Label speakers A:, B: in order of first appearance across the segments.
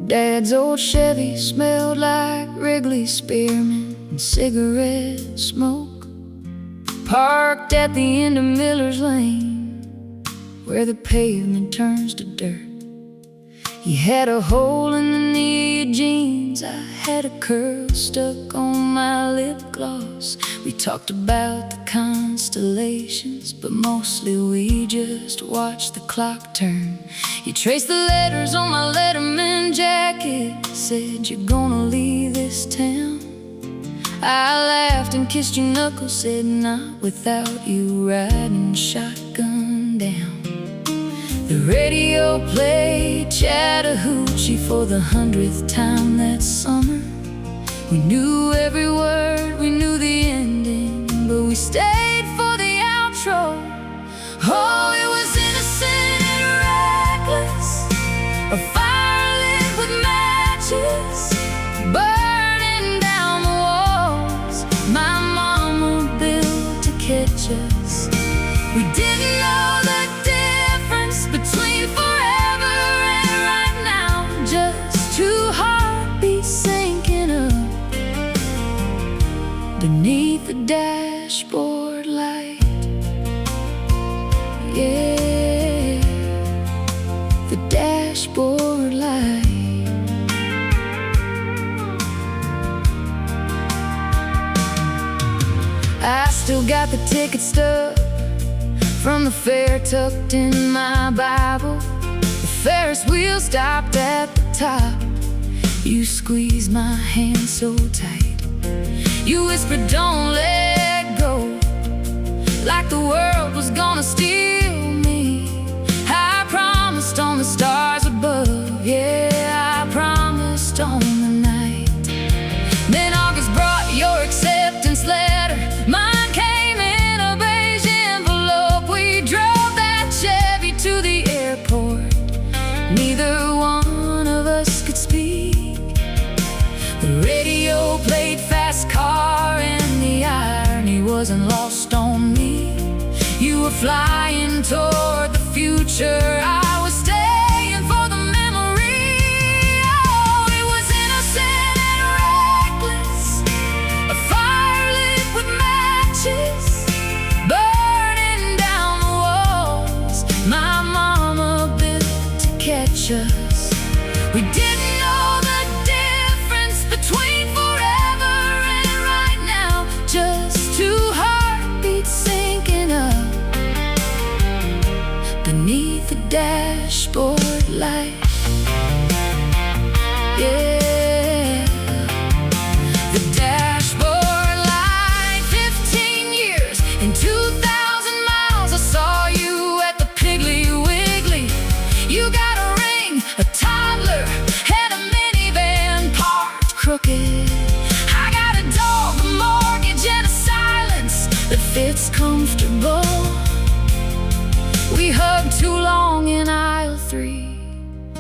A: Dad's old Chevy smelled like Wrigley spearmint and cigarette smoke. Parked at the end of Miller's Lane, where the pavement turns to dirt. He had a hole in the knee of jeans, I had a curl stuck on my lip gloss. We talked about the constellations, but mostly we just watched the clock turn. He traced the letters on my Letterman jacket, said, "You're gonna leave this town." I laughed and kissed your knuckles, said, "Not without you riding shotgun down." The radio played Chattahoochee for the 100th time that summer. We knew every word, we knew the ending, but we stayed for the outro. Oh, it was innocent and reckless, a fire lit with matches, burning down the walls my mama built to catch us. We didn't know the difference between forever and right now, just two heartbeats syncing up beneath the dashboard light. Yeah, the dashboard light. I still got the ticket stub from the fair tucked in my Bible. The Ferris wheel stopped at the top. You squeezed my hand so tight. You whispered, "Don't let go," like the world was gonna steal me. I promised on the stars above, yeah, I promised on the night. Then August brought your acceptance letter. Mine came in a beige envelope. We drove that Chevy to the airport. Neither one of us could speak. The radio played Fast Car, and the irony wasn't lost on me. You were flying toward the future, I was staying for the memory. Oh, it was innocent and reckless, a fire lit with matches, burning down the walls my mama built to catch us. We didn't know the difference between forever and right now, just two heartbeats syncing up beneath the dashboard light. Yeah, the dashboard light. 15 years and 2,000 miles. I saw you at the Piggly Wiggly. You got a ring, a toddler, and a minivan parked crooked. I got a dog, a mortgage, and a silence that fits comfortable. We hugged too long in aisle 3.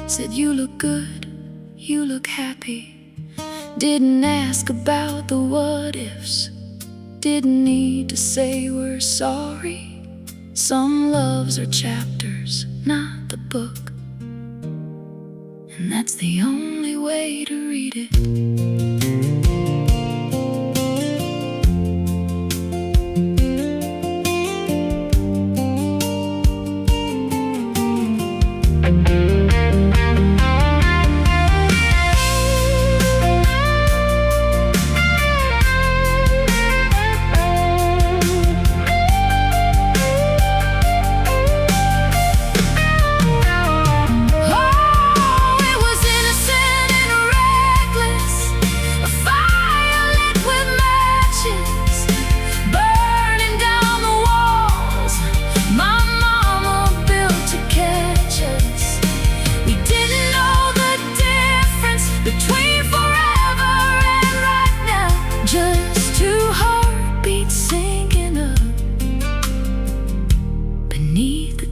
A: Said, "You look good, you look happy." Didn't ask about the what ifs. Didn't need to say we're sorry. Some loves are chapters, not the book, and that's the only way to read it.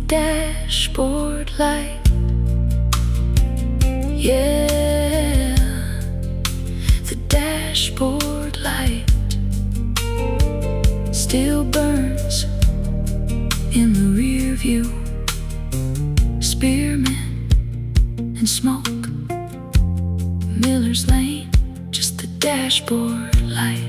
A: Dashboard light. Yeah, the dashboard light still burns in the rear view. Spearmint and smoke Miller's Lane, just the dashboard light.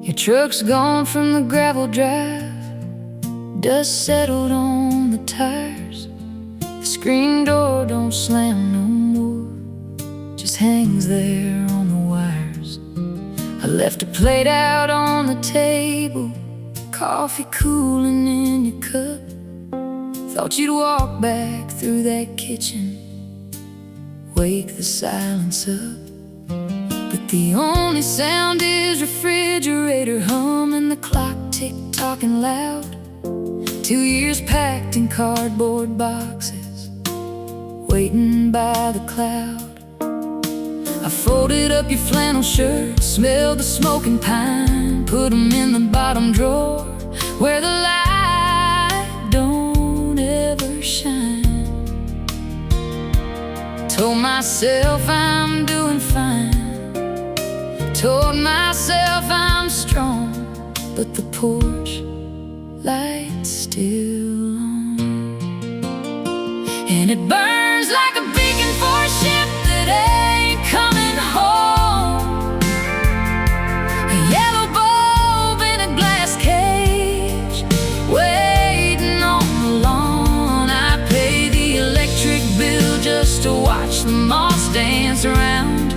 A: Your truck's gone from the gravel drive, dust settled on the tires. The screen door don't slam no more, just hangs there on the wires. I left a plate out on the table, coffee cooling in your cup. Thought you'd walk back through that kitchen, wake the silence up. But the only sound is refrigerator humming, the clock tick-tocking loud. 2 years packed in cardboard boxes, waiting by the cloud. I folded up your flannel shirt, smelled the smoking pine, put them in the bottom drawer where the light don't ever shine. Told myself I'm doing fine, told myself I'm strong, but the porch light's still on, and it burns like a beacon for a ship that ain't coming home. A yellow bulb in a glass cage, waiting on the lawn. I pay the electric bill just to watch the moss dance around,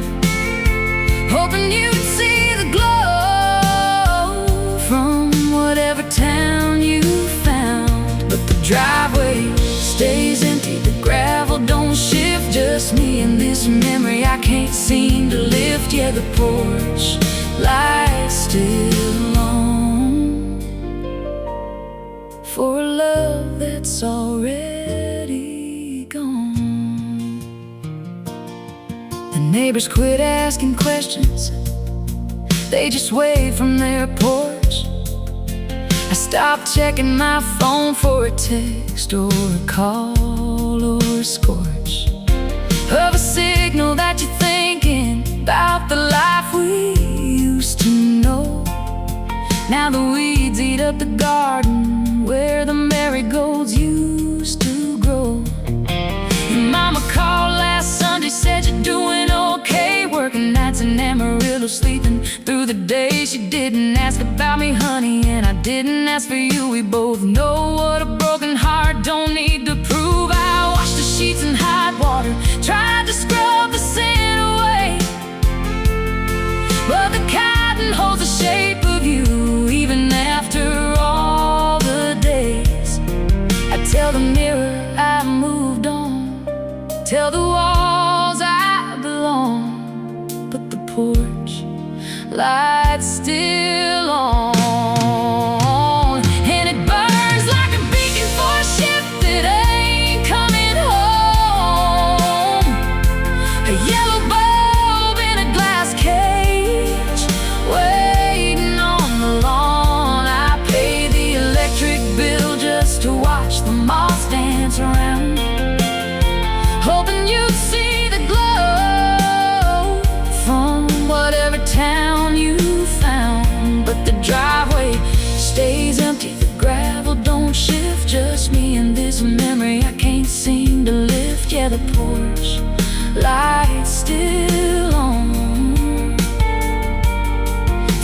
A: hoping you'd see the glow from whatever town you found. But the driveway stays empty, the gravel don't shift, just me and this memory I can't seem to lift. Yeah, the porch light's still on, for a love that's already gone. The neighbors quit asking questions, they just wave from their porch. I stopped checking my phone for a text or a call or a scorch of a signal that you're thinking about the life we used to know. Now the weeds eat up the garden where the marigolds used to grow. Your mama called last Sunday, said you're doing okay, working nights in Amarillo, sleeping through the day. She didn't ask about me, honey, and I didn't ask for you. We both know what a broken heart don't need to prove. I washed the sheets in hot water, tried to scrub the sin away, but the cotton holds the shape of you even after all the days. I tell the mirror I moved on, tell the walls I belong, but the porch light's still on, and it burns like a beacon for a ship that ain't coming home. A yellow bulb in a glass cage, waiting on the lawn. I pay the electric bill just to watch the moss dance around, hoping you'd see the glow from whatever town you found. But the driveway stays empty, the gravel don't shift, just me and this memory I can't seem to lift. Yeah, the porch light's still on,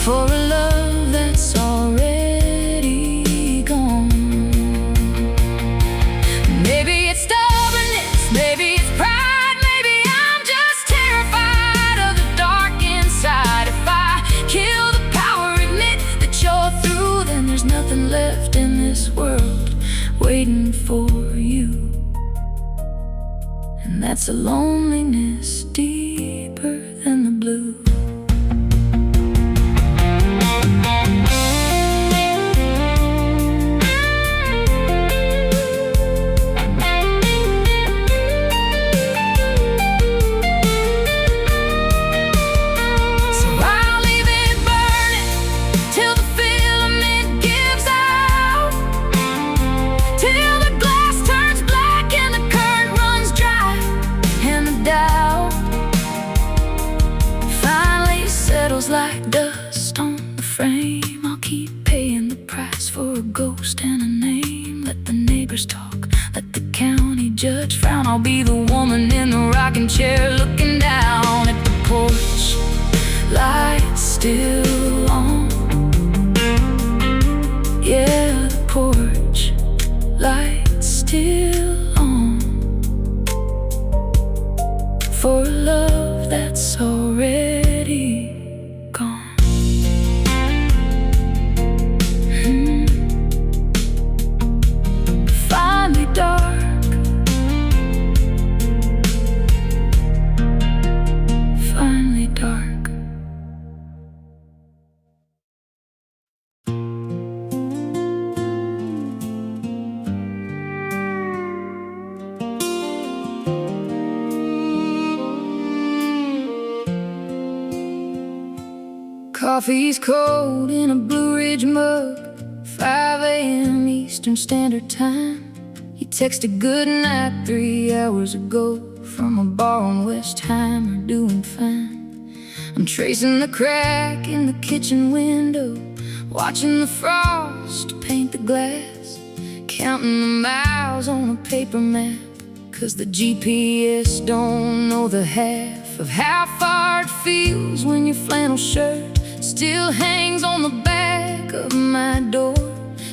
A: for a love that's already gone. Maybe it's stubbornness, maybe it's pride, maybe I'm just terrified of the dark inside. If I kill the power, admit that you're through, then there's nothing left in this world waiting for you. And that's a loneliness deeper than the blue. So I'll leave it burning till the filament for a ghost and a name. Let the neighbors talk, let the county judge frown. I'll be the woman in the rocking chair looking down at the porch, lights still on. Yeah, the porch, lights still on. For a love that's already gone. Finally dark, finally dark. Coffee's cold in a Blue Ridge mug, 5 a.m. Eastern Standard Time. You texted good night 3 hours ago from a bar on West Heimer, doing fine. I'm tracing the crack in the kitchen window, watching the frost paint the glass, counting the miles on a paper map, 'cause the GPS don't know the half of how far it feels when your flannel shirt still hangs on the back of my door,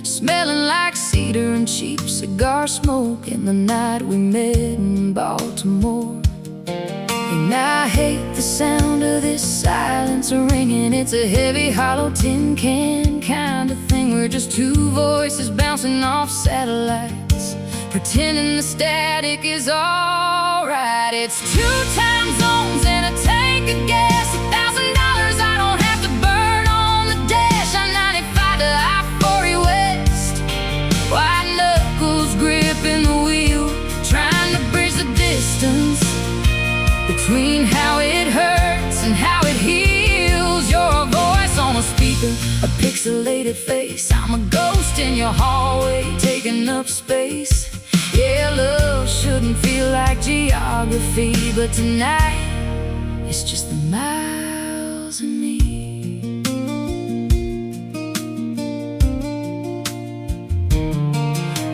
A: smelling like cedar and cheap cigar smoke in the night we met in Baltimore. And I hate the sound of this silence ringing. It's a heavy, hollow tin can kind of thing. We're just two voices bouncing off satellites, pretending the static is alright. It's 2 time zones and a tank of gas, $1,000 I don't have to burn on the dash. I-95 to I-40 West, white knuckles gripping the wheel, trying to bridge the distance between how it hurts and how it heals. You're a voice on a speaker, a pixelated face. I'm a ghost in your hallway, taking up space. Yeah, love shouldn't feel like geography, but tonight it's just the miles and me.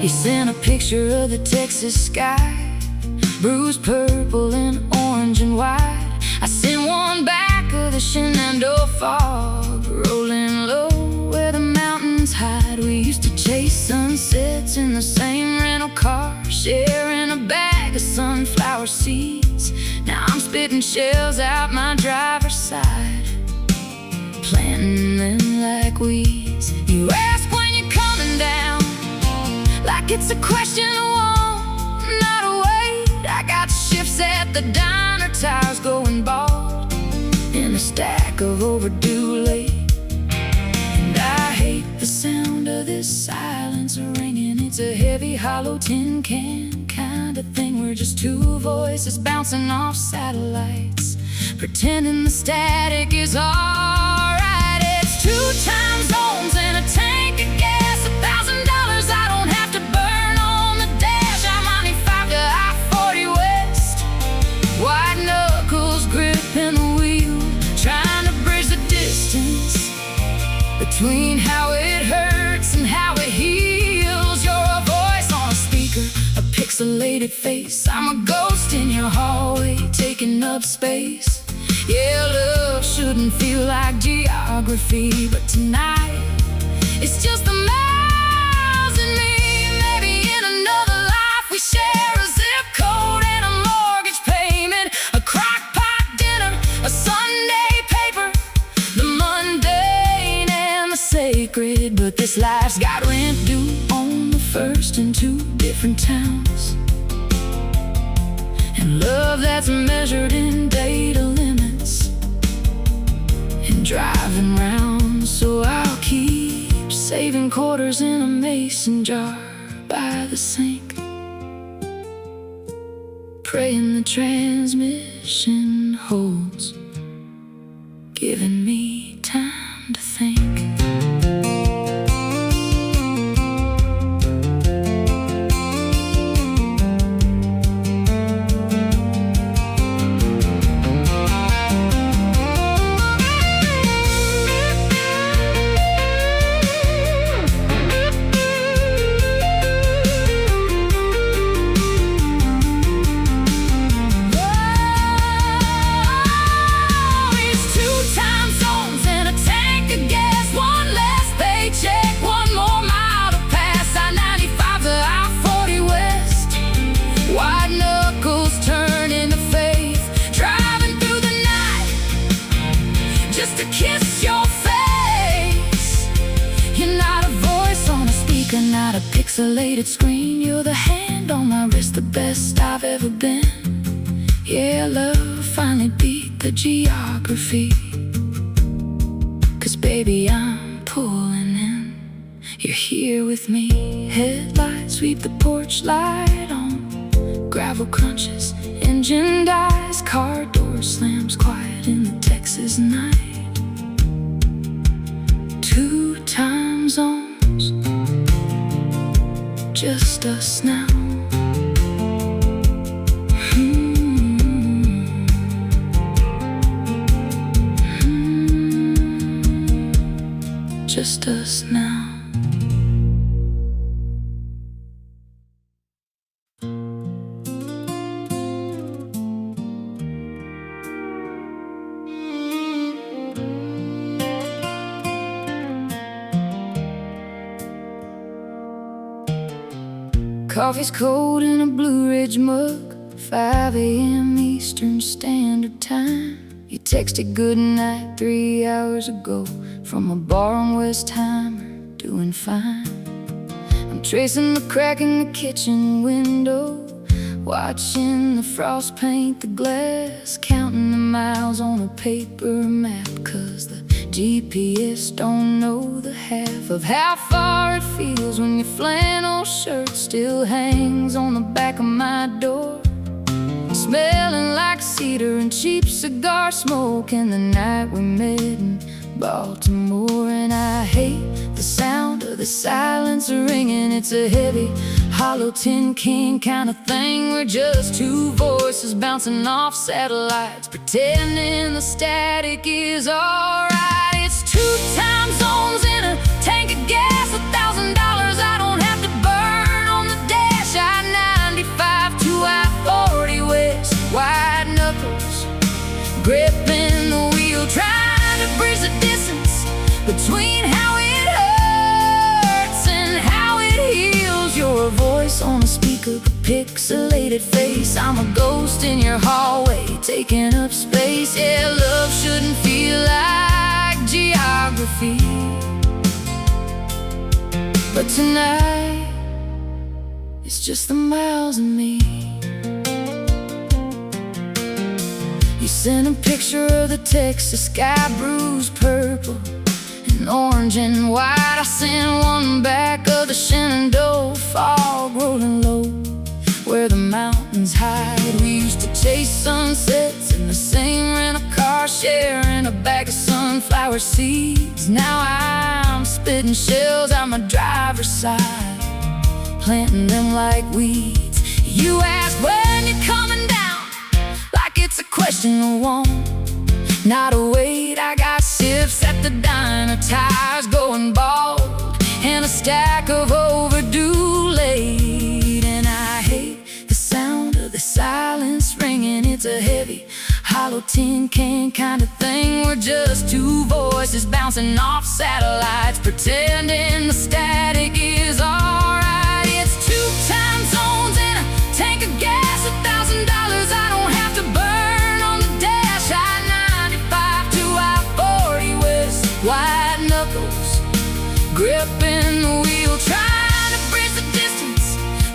A: He sent a picture of the Texas sky, bruised purple and orange and white. I sent one back of the Shenandoah fog, rolling low where the mountains hide. We used to chase sunsets in the same rental car, sharing a bag of sunflower seeds. Now I'm spitting shells out my driver's side, planting them like weeds. You ask when you're coming down, like it's a question of want, not a wait. I got shifts at the diner, tires going bald, in a stack of overdue late. And I hate the sound of this silence ringing. It's a heavy, hollow tin can kind of thing. We're just two voices bouncing off satellites, pretending the static is alright. It's 2 time zones and a tank of gas, $1,000 I don't have to burn on the dash. I-95 to I-40 West, white knuckles gripping the wheel, trying to bridge the distance between how it hurts and how it heals. You're a voice on a speaker, a pixelated face. I'm a ghost in your hallway, taking up space. Yeah, love shouldn't feel like geography, but tonight it's just the miles and me. Maybe in another life we share a zip code and a mortgage payment, a crock pot dinner, a Sunday paper, the mundane and the sacred. But this life's got rent due on the first in 2 different towns, and love that's measured in data limits and driving round. So I'll keep saving quarters in a mason jar by the sink, praying the transmission holds, giving me time to think. looking at a pixelated screen. You're the hand on my wrist, the best I've ever been. Yeah, love finally beat the geography. 'Cause baby, I'm pulling in. You're here with me. Headlights sweep the porch light on. Gravel crunches, engine dies, car door slams quiet in the Texas night. 2 time zones, just us now. Just us now. Coffee's cold in a Blue Ridge mug, 5 a.m. Eastern Standard Time. You texted goodnight 3 hours ago from a bar on Westheimer, doing fine. I'm tracing the crack in the kitchen window, watching the frost paint the glass, counting the miles on a paper map, 'cause the GPS don't know the half of how far it feels when your flannel shirt still hangs on the back of my door, smelling like cedar and cheap cigar smoke in the night we met in Baltimore. And I hate the sound of the silence ringing. It's a heavy, hollow tin can kind of thing. We're just 2 voices bouncing off satellites, pretending the static is alright. It's 2 time zones in a tank of gas, $1,000 I don't have to burn on the dash. I-95 to I-40 west, wide knuckles gripping the wheel, trying to bridge the distance between how it hurts and how it heals. You're a voice on a speaker, a pixelated face. I'm a ghost in your hallway, taking up space. Yeah, love shouldn't feel like geography, but tonight it's just the miles and me. You sent a picture of the Texas sky, bruised purple and orange and white. I sent one back of the Shenandoah fog rolling low where the mountains hide. We used to chase sunsets in the same rent-a-car, sharing a bag of sunflower seeds. Now I'm spitting shells out my driver's side, planting them like weeds. You ask when you're coming down, like it's a question of want, not a wait. I got sips at the diner, tires going bald, and a stack of overdue late. And I hate the sound of the silence ringing. It's a heavy, hollow tin can kind of thing. We're just 2 voices bouncing off satellites, pretending the static is alright. It's 2 time zones in a tank of gas, $1,000 I don't have to burn on the dash. I-95 to I-40 west, wide knuckles gripping the wheel, trying to bridge the distance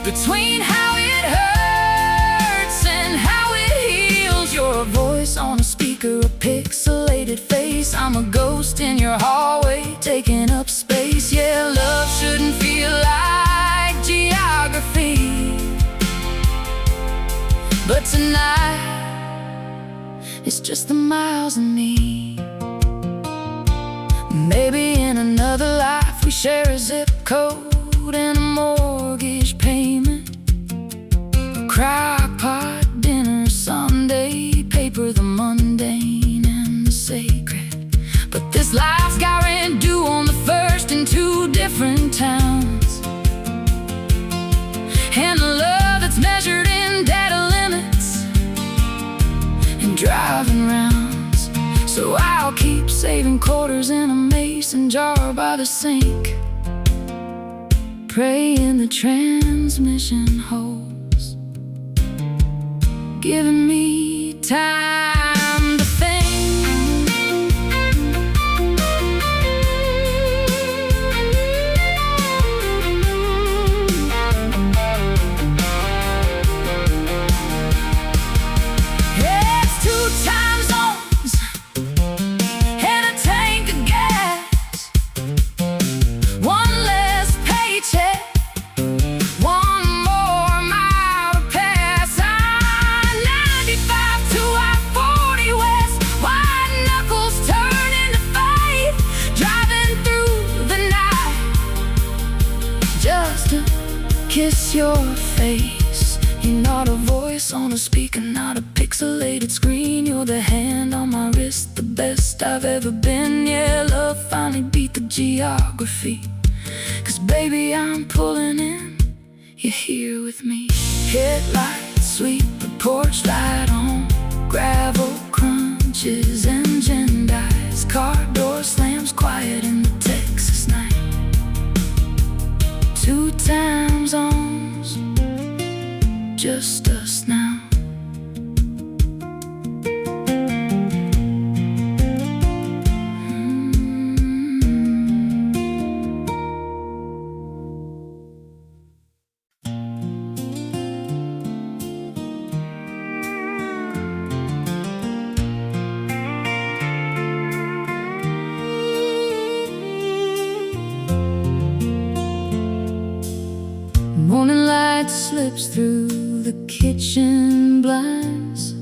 A: between how it hurts and how it heals. You're a voice on a speaker, a pixelated face. I'm a ghost in your hallway, taking up space. Yeah, love shouldn't feel like geography, but tonight it's just the miles and me. Maybe in another life we share a zip code and a mortgage payment, a crock pot dinner Sunday, paper, the mundane and the sacred. But this life's got rent due on the first in 2 different towns, and the love that's measured in data limits and driving rounds. So I'll keep saving quarters in a mason jar by the sink, praying the transmission holds, giving me time to think. just to kiss your face. You're not a voice on a speaker, not a pixelated screen. You're the hand on my wrist, the best I've ever been. Yeah, love finally beat the geography. 'Cause baby, I'm pulling in, you're here with me. Headlights sweep the porch light on, gravel crunches, engine dies, car door slams quiet in the Texas night. 2 time zones, just us now. Morning light slips through the kitchen blinds,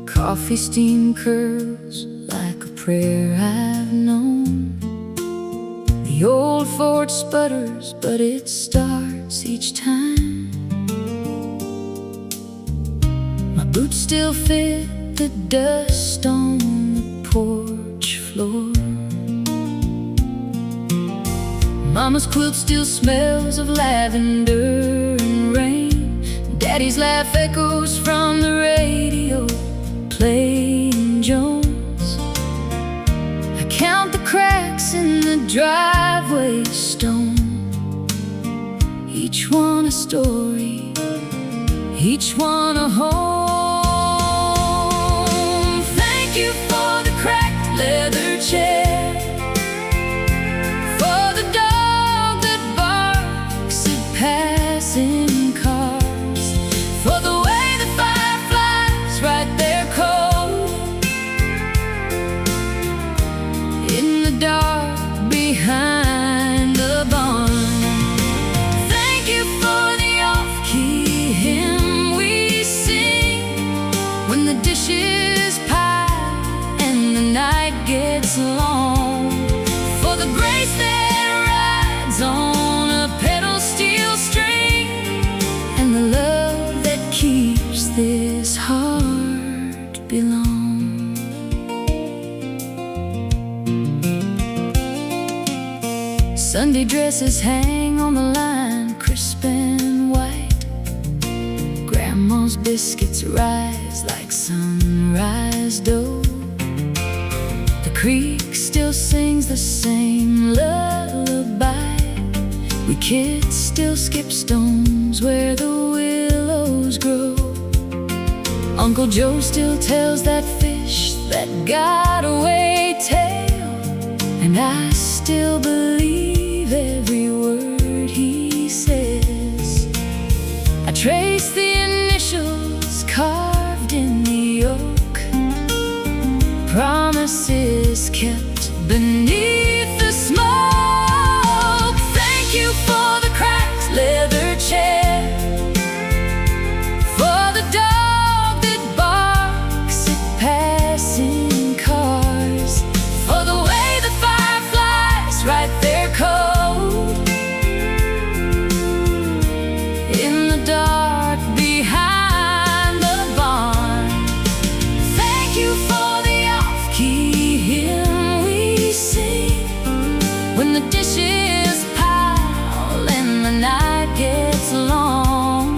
A: coffee steam curls like a prayer I've known. The old Ford sputters, but it starts each time. My boots still fit the dust on the porch floor. Mama's quilt still smells of lavender and rain. Daddy's laugh echoes from the radio, playing Jones. I count the cracks in the driveway stone, each one a story, each one a home. Thank you for the cracked leather chair, passing cars, for the way the fireflies write their code in the dark behind the barn. Thank you for the off-key hymn we sing when the dishes pile and the night gets long, for the grace that rides on a pedal steel string, and the love that keeps this heart belong. Sunday dresses hang on the line, crisp and white. Grandma's biscuits rise like sunrise dough. The creek still sings the same lullaby. We kids still skip stones where the willows grow. Uncle Joe still tells that fish that got away tale, and I still believe every word he says. I trace the initials carved in the oak, promises kept beneath the smoke. Thank you for the cracked leather chair, for the dog that barks at passing cars, for the way the fireflies write their code in the dark behind the barn. Thank you for the off-key hymn we sing when the dishes pile and the night gets long,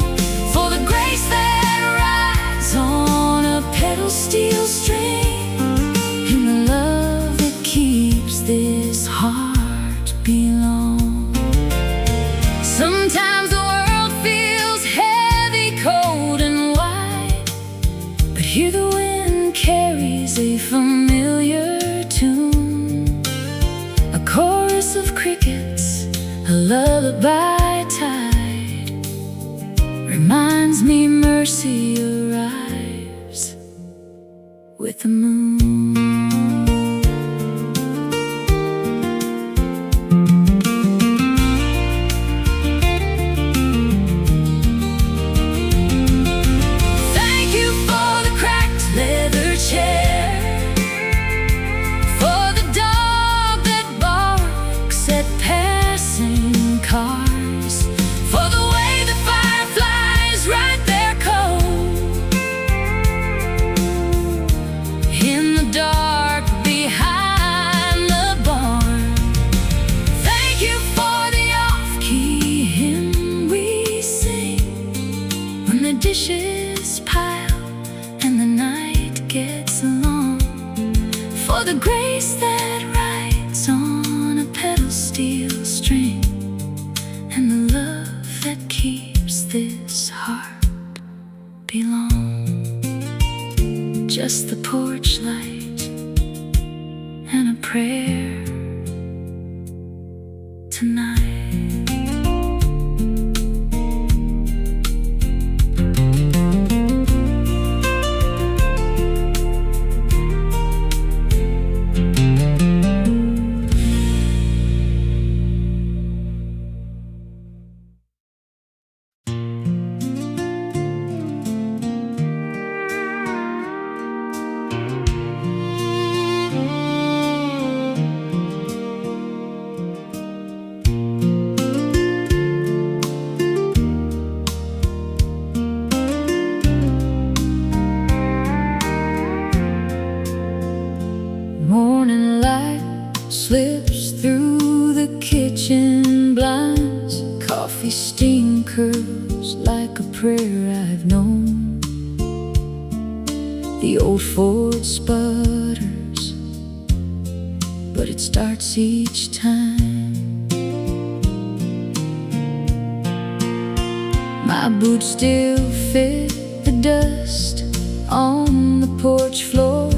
A: for the grace that rides on a pedal steel string, and the love that keeps this heart belong. Sometimes the world feels heavy, cold and wide, but here the wind carries a familiar tune, a chorus of crickets, a lullaby tide, reminds me mercy arrives with the moon. Thank you for the cracked leather chair, for the dog that barks at passing cars, just the porch light and a prayer tonight. Morning light slips through the kitchen blinds. Coffee steam curls like a prayer I've known. The old Ford sputters, but it starts each time. My boots still fit the dust on the porch floor.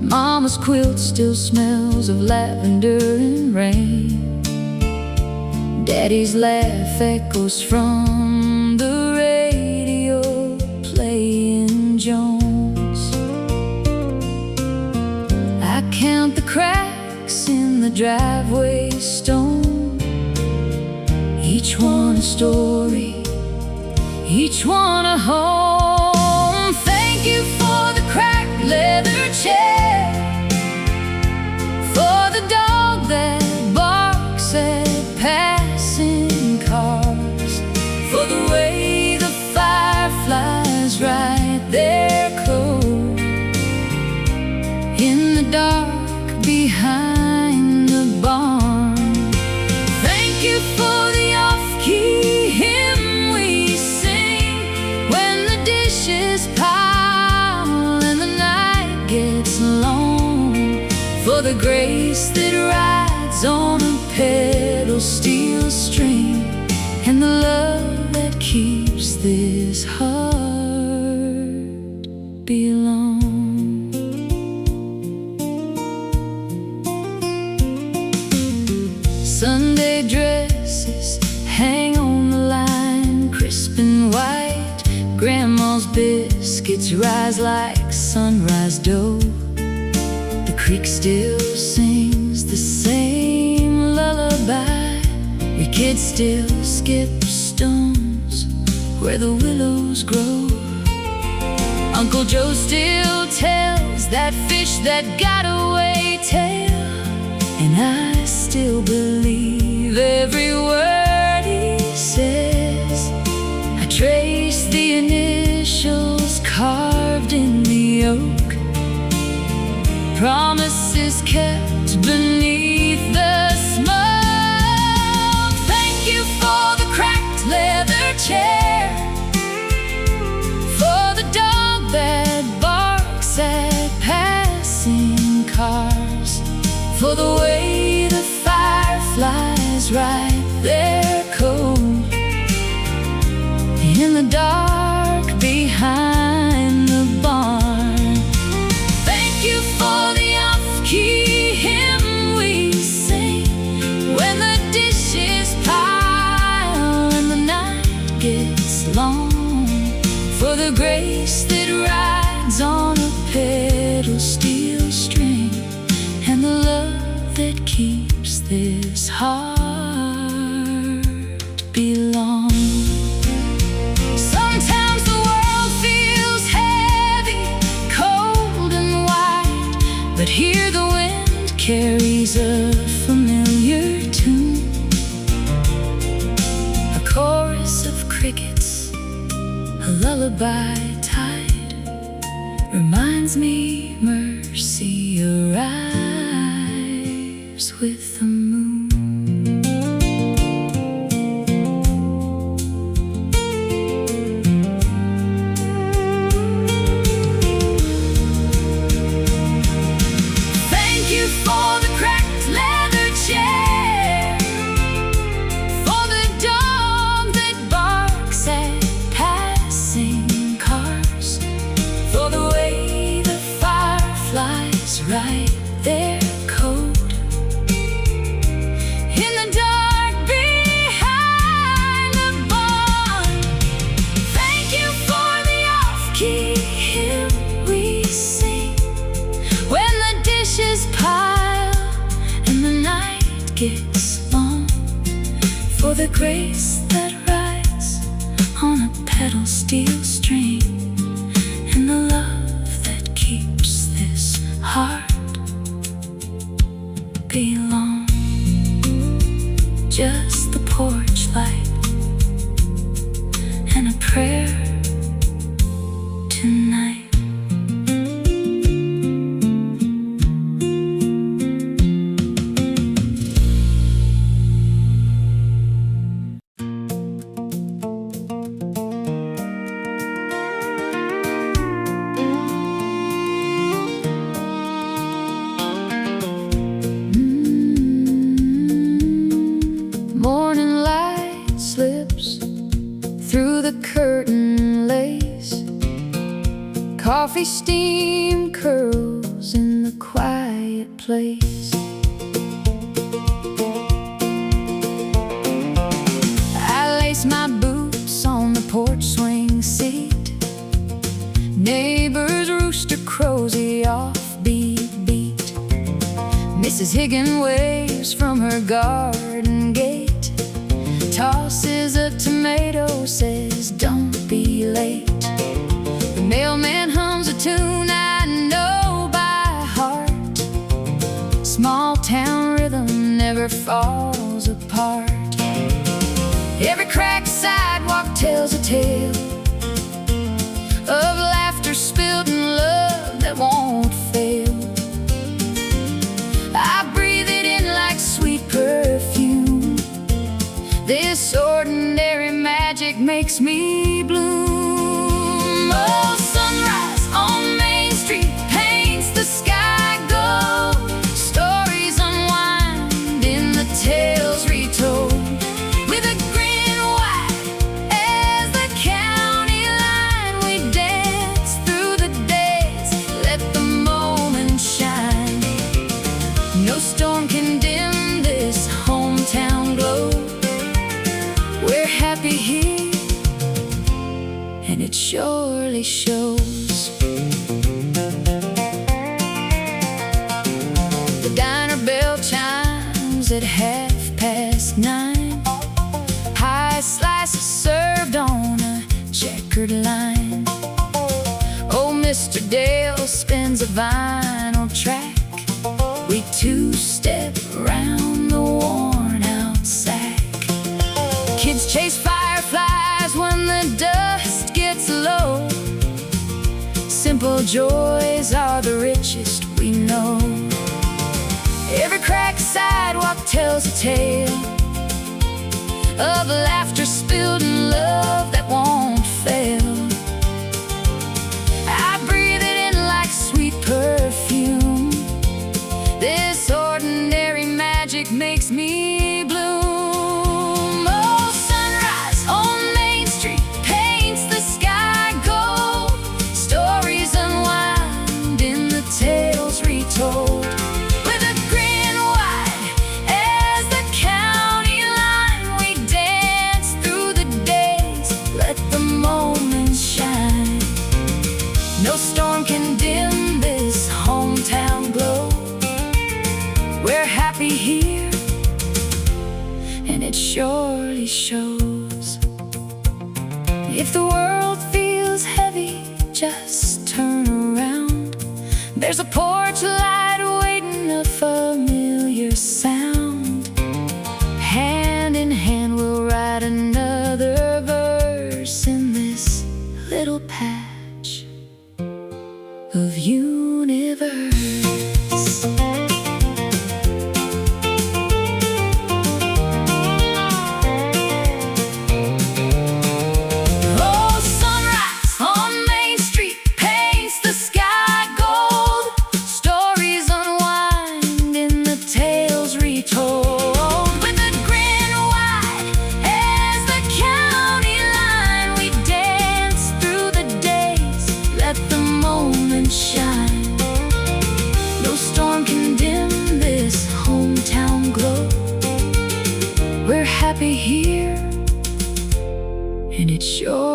A: Mama's quilt still smells of lavender and rain. Daddy's laugh echoes from the radio playing Jones. I count the cracks in the driveway stone, each one a story, each one a home. Thank you for the cracked leather chair, for the dog that barks at passing cars, for the way the fireflies write their code in the dark behind the barn. Thank you for the off-key hymn we sing when the dishes pile and the night gets long, for the grace that rides on a pedal steel string, and the love that keeps this heart belong. Sunday dresses hang on the line, crisp and white. Grandma's biscuits rise like sunrise dough. The creek still sings the same lullaby. Your kids still skip stones where the willows grow. Uncle Joe still tells that fish that got away tale, and I still believe every word he says. I trace the initials carved in the oak, promises kept beneath the smoke. Thank you for the cracked leather chair, for the dog that barks at passing cars, for the way the fireflies write their code in the dark behind the barn. Thank you for the off-key hymn we sing when the dishes pile and the night gets long, for the grace that rides on a pedal steel string, and the love that keeps this heart belong. Sometimes the world feels heavy, cold and white, but here the wind carries a familiar tune, a chorus of crickets, a lullaby tide, reminds me mercy arrives with the moon. Thank you for the cracked leather chair, for the dog that barks at passing cars, for the way the fire grace that rides on a pedal steel string, and the love that keeps this heart belong. Just the porch light and a prayer tonight. Morning light slips through the curtain lace. Coffee steam curls in the quiet place. I lace my boots on the porch swing seat. Neighbor's rooster crows the offbeat beat. Mrs. Higgin waves from her garden gate, tosses a tomato, says don't be late. The mailman hums a tune I know by heart. Small town rhythm never falls apart. Every cracked sidewalk tells a tale of laughter spilled and love that won't fail. I breathe it in like sweet perfume. This ordinary magic makes me bloom. Oh, sunrise on Main Street paints the sky gold. Stories unwind in the tales retold, with a grin wide as the county line. We dance through the days, let the moment shine. No storm can dim this hometown glow. We're happy here, and it surely shows. The diner bell chimes at 9:30. High slices served on a checkered line. Oh, Mr. Dale spins a vinyl track. We two-step around the worn-out sack. Kids chase fireflies when the dust gets low. Simple joys are the richest we know. Every cracked sidewalk tells a tale of laughter spilled and love that won't fail. I breathe it in like sweet perfume. This ordinary magic makes me bloom. Oh, sunrise on Main Street paints the sky gold. Stories unwind in the tales retold, with a grin wide as the county line. We dance through the days, let the moment shine. No storm can dim this hometown glow. We're happy here, and it surely shows. If the world feels heavy, just turn around. There's a porch light waiting, a familiar sound. Hand in hand we'll write another verse in this little patch of universe. We're happy here, and it sure